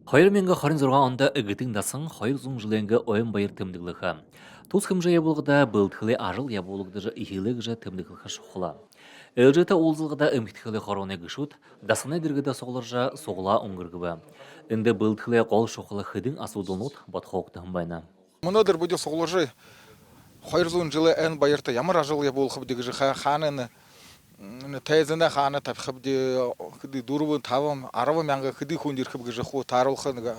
2026 онда эгитин дасан 200 жыленге ойын байыр тымдыглыха. Тус хымжа ябылгыда былтхылы ажыл ябылгыдыжа ихилэг жа тымдыглыха шухла. Элжета улзылгыда эмхтхылы хороне гышут, дасына диргіда соғларжа соғла оңгыргыба. Инде былтхылы қол шухла хыдың асудылнут батхоқтығын байна. Мынадыр буде соғларжы 200 жылы ән байырты ямар ажыл ябылғы бідегі ханын тайзына ханы тапхыбди кыды дурбун тавам арава мянга кыды хундир хыбгы жаху тарылхынга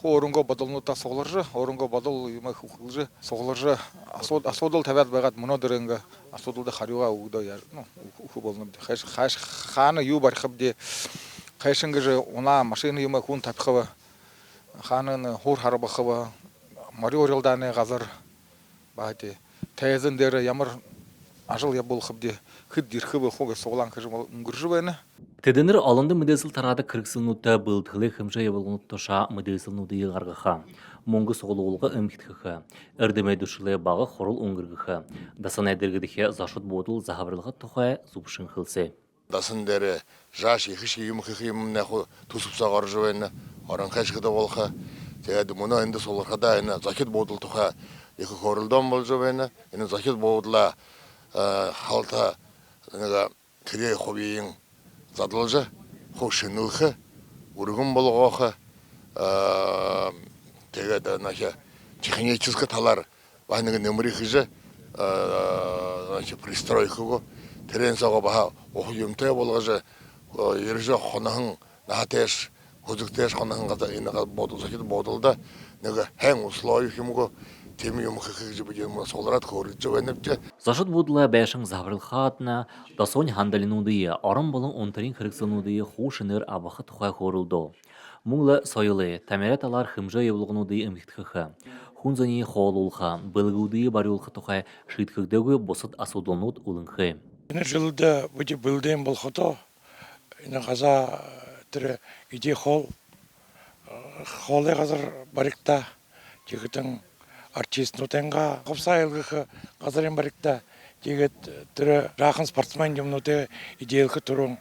орунго бодолнута согларжы орунго бодол юма хылжы согларжы асодол табат багат монодырынга асодолда харюга угда я ну уху болну хаш ханы ю бар хыбди кайшынга же она машина юма хун тапхыва ханын хур харбахыва мариорилданы газар бати тайзын дер ямар ажыл ябыл хыбди хыд дирхыбы хога соглан кыжым унгуржы байна. Теденер алынды мыдесыл тарады кыргсылнутта былтхылы хымжа ябылгынут тоша мыдесылнуды йыгаргыха. Моңгы соғылуылға өмхтхыха. Эрдеме душылы бағы хорул оңгыргыха. Дасан әдергідіхе зашут бодыл захабырлыға тухая зупшын хылсы. Dasan dere jaş yıkış yumkıkıyım ne ku tusup sağarıcı venne aran kaçkıda olka teydi muna indi solarkada ene zakit bodul tuha yıkı koruldan bolcu venne ene zakit bodula halta nega kire hobiyin zadılca hoşunulka urgun bolğoka teydi naşa технический талар вайнага нөмрі хыжы наша пристройкаго терен сага баха охуйумтай болгажы ерже хонахын натеш хузуктеш хонахын гада инага бодул сакет бодулда нега хэн условий химго темиум хыхыжы бигем солрат хорыжы венепте Зашут будла бәшің забрылхатна дасонь хандалинудые арам болын онтарин кыргсылнудые хушыныр абахы тухай хорулдо. Муңла сойылы, тамерет алар хымжа евлығынудые эмхтхыха. Хунзани холулха, былгудые барюлха тухай шитхыгдегі босыт асудонут улынхы. Ина жылда буде билдем болхото, ина газа тірі иде холы газар барикта, жегітің артист нутенга қопсайылгы газарен барикта, жегіт тірі жақын спортсмен жемнуте идеялғы тұрың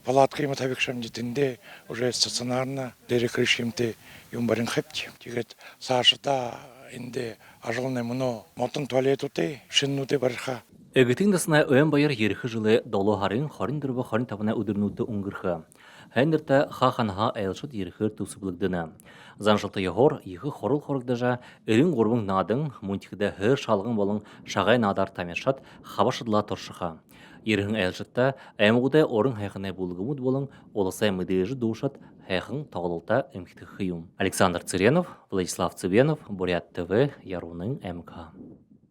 палатка ему табекшам жетінде уже стационарна дерекрешимте юмбарин хепти. Жегіт сашыта инде ажылны мұны мотын туалетуте, шиннуте бариха. Эгитин дасына өйен байыр ерхі жылы долу харын харин дұрбы харин табына үдірнуді ұңгырхы. Хәндірті ха-ханға әйлшыт ерхір тусыблығдыны. Заншылты егор, егі хорыл хорыгдажа, өрін ғорбың надың, мұнтикді хыр шалғын болың шағай надар тамершат хабашыдла тұршыға. Ерхің әйлшытта әмғудай орын хайқынай болығымыд болың, олысай мүдейжі душат хайқын тағылылта әмкіті хыюм. Александр Цыренов, Владислав Цыбенов, Бурят ТВ, Яруның МК.